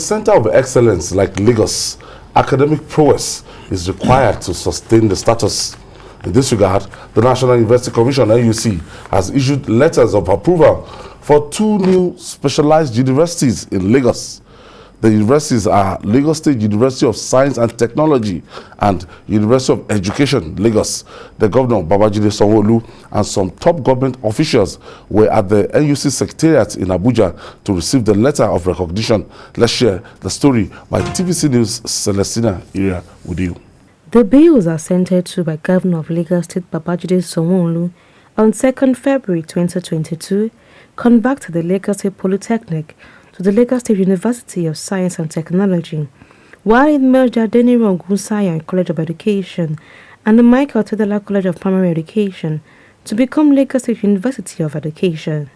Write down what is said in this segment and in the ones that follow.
center of excellence like Lagos, academic prowess is required to sustain the status. In this regard, the National University Commission, NUC, has issued letters of approval for 2 new specialized universities in Lagos. The universities are Lagos State University of Science and Technology and University of Education, Lagos. The Governor, Babajide Sanwo, and some top government officials were at the NUC Secretariat in Abuja to receive the letter of recognition. Let's share the story by TVC News' Celestina Ira with you. The bills are sent to by Governor of Lagos State Babajide Sanwo on 2nd February 2022, convert the Lagos State Polytechnic to the Lagos State University of Science and Technology, while it merged the Adeniran Ogunsayan College of Education and the Michael Tedela College of Primary Education to become Lagos State University of Education.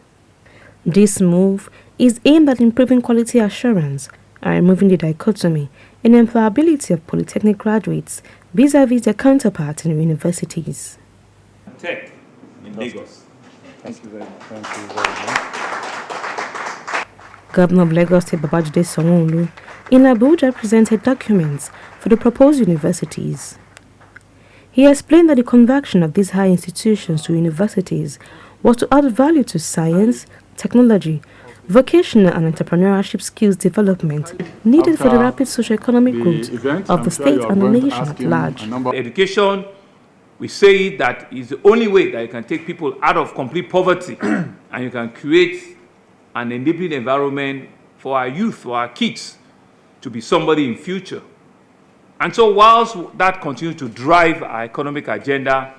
This move is aimed at improving quality assurance and removing the dichotomy in employability of polytechnic graduates vis-à-vis their counterparts in universities. Tech in Lagos. Thank you very much. Governor of Lagos State Babajide Sanwo in Abuja presented documents for the proposed universities. He explained that the conversion of these high institutions to universities was to add value to science, technology, vocational and entrepreneurship skills development needed for the rapid socio-economic growth of the state and the nation at large. Education, we say that is the only way that you can take people out of complete poverty and you can create an enabling environment for our youth, for our kids, to be somebody in future. And so whilst that continues to drive our economic agenda,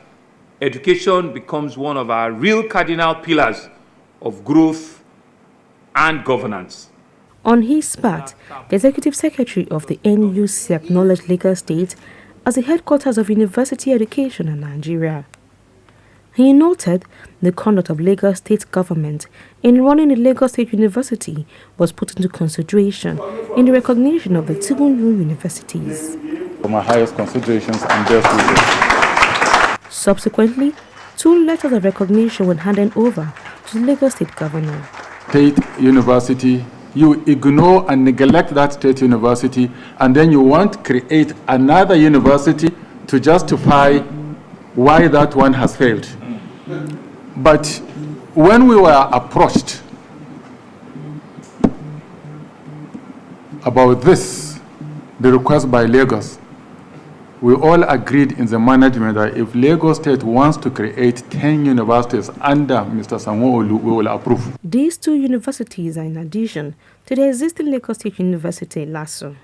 education becomes one of our real cardinal pillars of growth and governance. On his part, the Executive Secretary of the NUC acknowledged Lagos State as the headquarters of university education in Nigeria. He noted the conduct of Lagos State government in running the Lagos State University was put into consideration in the recognition of the 2 new universities. For my highest considerations and best wishes. Subsequently, 2 letters of recognition were handed over to the Lagos State Governor. State University, you ignore and neglect that state university, and then you want to create another university to justify why that one has failed. But when we were approached about this, the request by Lagos, we all agreed in the management that if Lagos State wants to create 10 universities under Mr. Sanwo, we will approve. These 2 universities are in addition to the existing Lagos State University, LASU,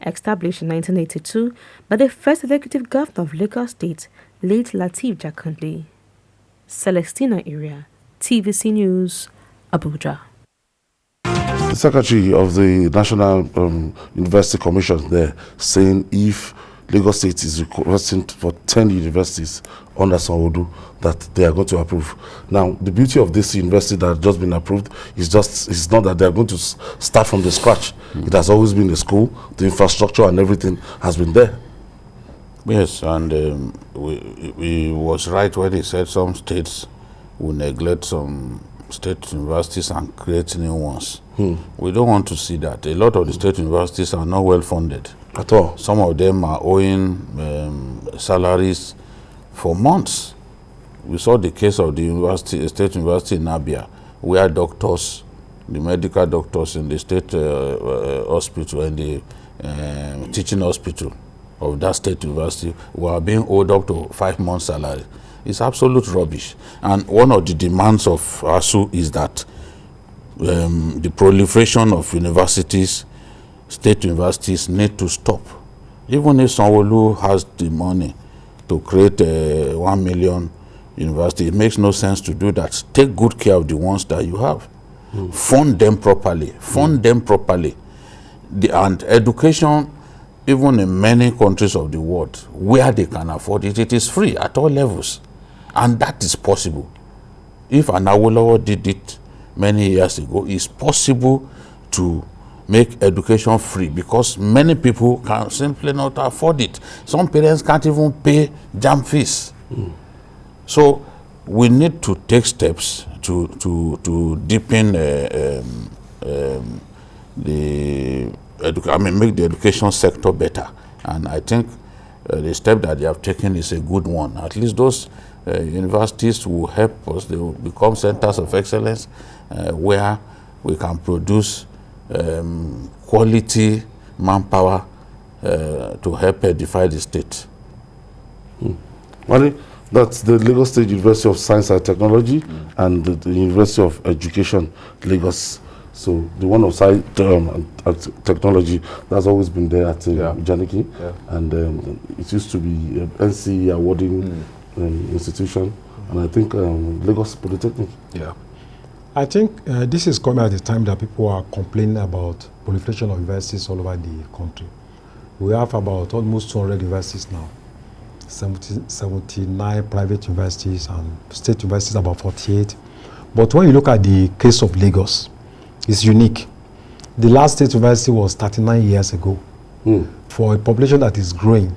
established in 1982 by the first executive governor of Lagos State, late Lateef Jakande. Celestina Area, TVC News, Abuja. The Secretary of the National University Commission there saying if Lagos State is requesting for 10 universities under Sanwo, that they are going to approve. Now, the beauty of this university that has just been approved is it's not that they are going to start from the scratch. It has always been a school. The infrastructure and everything has been there. Yes, and we was right when he said some states will neglect some state universities and create new ones. We don't want to see that. A lot of the state universities are not well funded at all. Some of them are owing salaries for months. We saw the case of the state university in Abia, where doctors, the medical doctors in the state hospital and the teaching hospital of that state university were being owed up to 5 months' salary. It's absolute rubbish. And one of the demands of ASU is that the proliferation of universities, state universities, need to stop. Even if Sanwo has the money to create 1 million university, it makes no sense to do that. Take good care of the ones that you have. Fund them properly. Fund them properly. And education, even in many countries of the world, where they can afford it, it is free at all levels. And that is possible. If Awolowo did it many years ago, it's possible to make education free because many people can simply not afford it. Some parents can't even pay jam fees. So we need to take steps to deepen the make the education sector better. And I think the step that they have taken is a good one. At least those universities will help us. They will become centers of excellence where we can produce quality manpower to help edify the state. Well, that's the Lagos State University of Science and Technology and the University of Education, Lagos. So the one of science and technology, that's always been there at Janiki, and it used to be NC awarding institution, and I think Lagos Polytechnic. Yeah, I think this is coming at the time that people are complaining about proliferation of universities all over the country. We have about almost 200 universities now, 79 private universities and state universities about 48. But when you look at the case of Lagos, it's unique. The last state university was 39 years ago. For a population that is growing,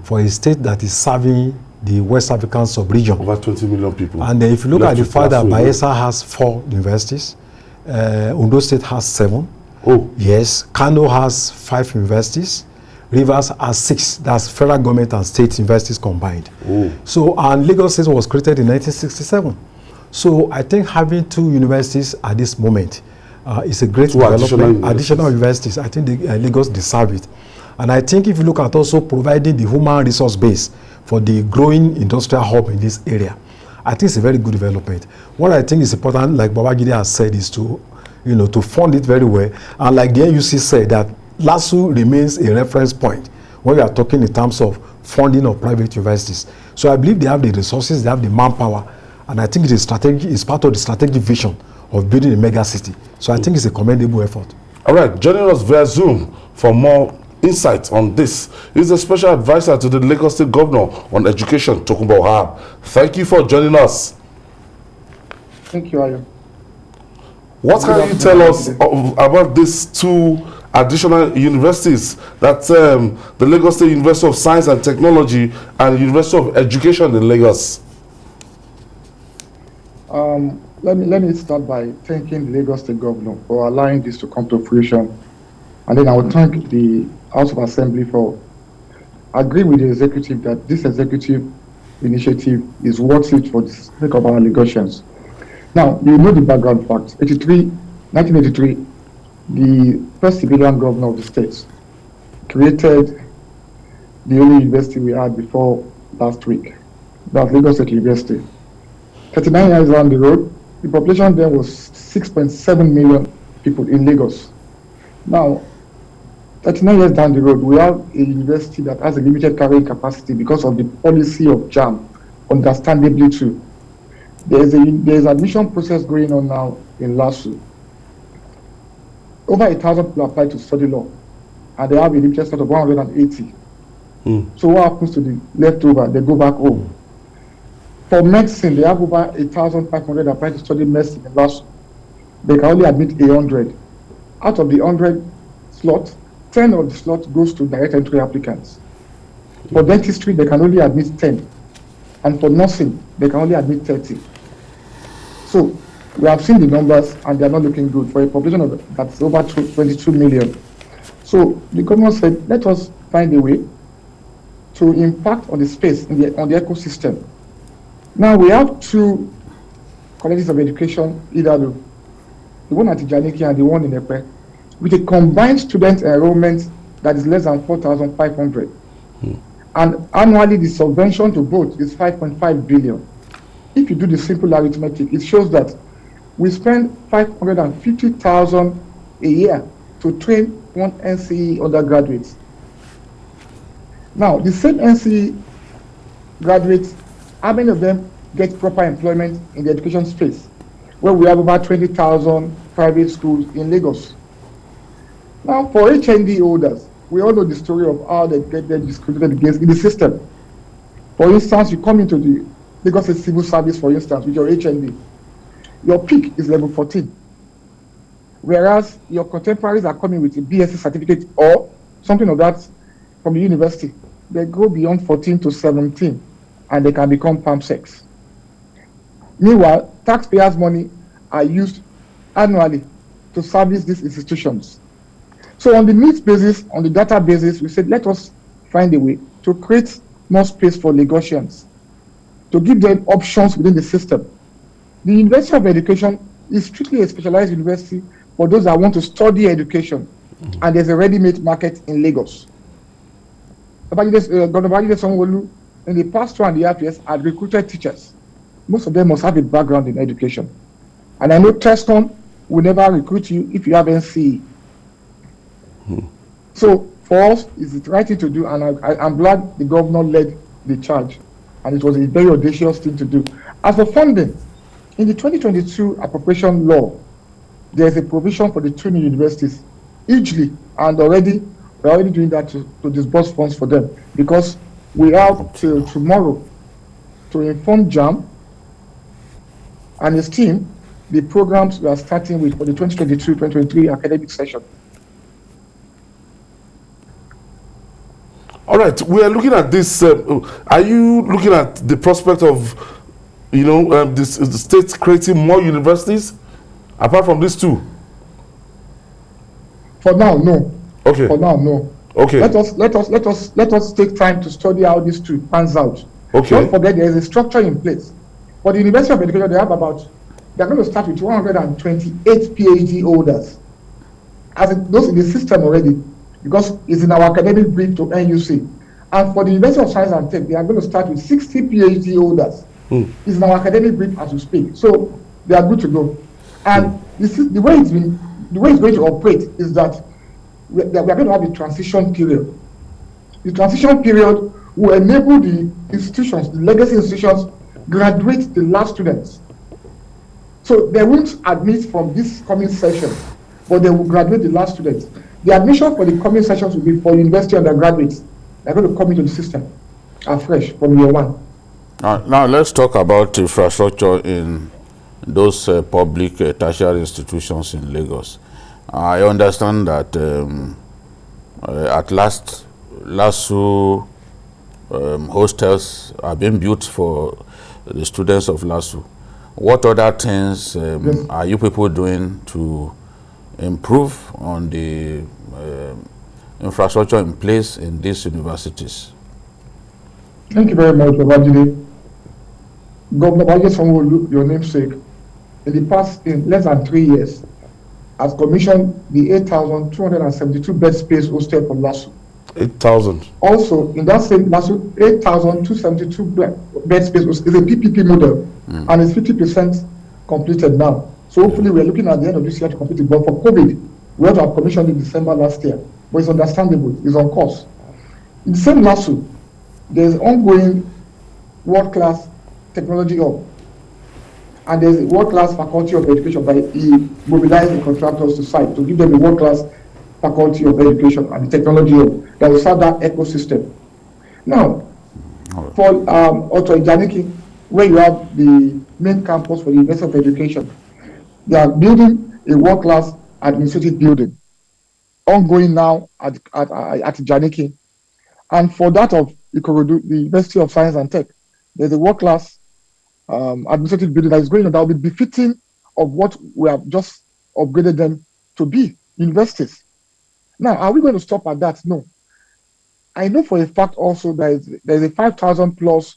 for a state that is serving the West African sub-region. Over 20 million people. And if you look at the fact that Bayelsa has 4 universities, Ondo State has 7. Oh. Yes, Kano has 5 universities, Rivers has 6. That's federal government and state universities combined. Oh. So, and Lagos State was created in 1967. So I think having 2 universities at this moment is a great development. Additional universities. I think Lagos deserve it. And I think if you look at also providing the human resource base for the growing industrial hub in this area, I think it's a very good development. What I think is important, like Babajide has said, is to, to fund it very well. And like the NUC said, that LASU remains a reference point when we are talking in terms of funding of private universities. So I believe they have the resources, they have the manpower, and I think it is strategic. It's part of the strategic vision of building a mega city. So I think it's a commendable effort. All right, joining us via Zoom for more insights on this is the special advisor to the Lagos State Governor on Education, Tokunbo Wahab. Thank you for joining us. Thank you, Ayo. What can you tell us about these 2 additional universities that the Lagos State University of Science and Technology and University of Education in Lagos? Let me start by thanking the Lagos State Governor for allowing this to come to fruition, and then I will thank the House of Assembly for agreeing with the executive that this executive initiative is worth it for the sake of our Lagosians. Now, you know the background facts. 1983, the first civilian governor of the state created the only university we had before last week. That's Lagos State University. 39 years down the road, the population then was 6.7 million people in Lagos. Now, 39 years down the road, we have a university that has a limited carrying capacity because of the policy of JAM, understandably too. There's an admission process going on now in LASU. Over 1,000 people apply to study law, and they have a limited slot of 180. So what happens to the leftover? They go back home. For medicine, they have over 1,500 apply to study medicine in LASU. They can only admit 100. Out of the 100 slots, 10 of the slots goes to direct entry applicants. For dentistry, they can only admit 10. And for nursing, they can only admit 30. So we have seen the numbers, and they are not looking good for a population that's over 22 million. So the government said, let us find a way to impact on the space, on the ecosystem. Now we have 2 colleges of education, either the one at Janiki and the one in Epe, with a combined student enrollment that is less than 4,500. And annually, the subvention to both is 5.5 billion. If you do the simple arithmetic, it shows that we spend 550,000 a year to train 1 NCE undergraduates. Now, the same NCE graduates, how many of them get proper employment in the education space, where we have about 20,000 private schools in Lagos? Now, for HND holders, we all know the story of how they get them discriminated against in the system. For instance, you come into the Lagos State Civil Service, for instance, with your HND. Your peak is level 14, whereas your contemporaries are coming with a BSc certificate or something of that from the university. They go beyond 14 to 17, and they can become PAMSECs. Meanwhile, taxpayers' money are used annually to service these institutions. So on the needs basis, on the data basis, we said, let us find a way to create more space for Lagosians, to give them options within the system. The University of Education is strictly a specialized university for those that want to study education, and there's a ready-made market in Lagos. Governor Babajide Sanwo-Olu, in the past 2.5 years, had recruited teachers. Most of them must have a background in education. And I know Teston will never recruit you if you have NCE. So for us, it's the right thing to do, and I'm glad the governor led the charge, and it was a very audacious thing to do. As for funding, in the 2022 appropriation law, there's a provision for the 2 new universities, hugely, and we're already doing that to disburse funds for them, because we have till tomorrow to inform JAM and his team the programs we are starting with for the 2022-2023 academic session. All right, we are looking at this. Are you looking at the prospect of, the state creating more universities apart from these 2? For now, no. Okay. For now, no. Okay. Let us take time to study how these 2 pans out. Okay. Don't forget there is a structure in place. For the University of Education, they're going to start with 128 PhD holders, those in the system already, because it's in our academic brief to NUC. And for the University of Science and Tech, they are going to start with 60 PhD holders. It's in our academic brief as we speak. So they are good to go. And the way it's going to operate is that we are going to have a transition period. The transition period will enable the institutions, the legacy institutions, graduate the last students. So they won't admit from this coming session, but they will graduate the last students. The admission for the coming sessions will be for university undergraduates. They're going to come into the system afresh from year 1. Now let's talk about infrastructure in those public tertiary institutions in Lagos. I understand that at last, LASU hostels are being built for the students of LASU. What other things are you people doing to improve on the infrastructure in place in these universities? Thank you very much, Babajide. Governor Babajide Sanwo-Olu, your namesake, in less than 3 years, has commissioned the 8,272 bed space hostel for LASU. 8,000. Also, in that same LASU, 8,272 bed space is a PPP model, and it's 50% completed now. So hopefully we're looking at the end of this year to complete it. But for COVID, we had to have commissioned in December last year. But it's understandable, it's on course. In the same LASU, there's ongoing world-class technology hub. And there's a world-class faculty of education by mobilizing contractors to site to give them a world-class faculty of education and the technology hub that will serve that ecosystem. Now, for Otto Ijaniki, where you have the main campus for the University of Education, they are building a world-class administrative building, ongoing now at Ijaniki. And for that of Ikorodu, the University of Science and Tech, there's a world-class administrative building that is going on that will be befitting of what we have just upgraded them to be, universities. Now, are we going to stop at that? No. I know for a fact also that there's a 5,000 plus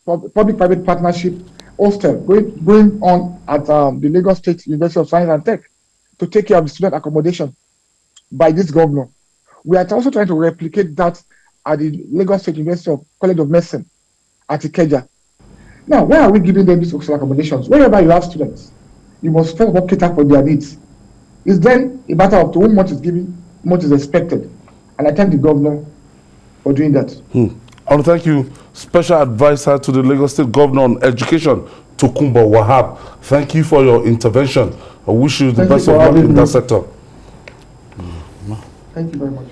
public-private partnership hostel going on at the Lagos State University of Science and Tech to take care of the student accommodation by this governor. We are also trying to replicate that at the Lagos State University College of Medicine at Ikeja. Now, why are we giving them these hostel accommodations? Wherever you have students, you must first of all cater for their needs. It's then a matter of to whom much is given, much is expected. And I thank the governor for doing that. I want to thank you, Special Advisor to the Lagos State Governor on Education, Tokunbo Wahab. Thank you for your intervention. I wish you the best of luck in that sector. Thank you very much.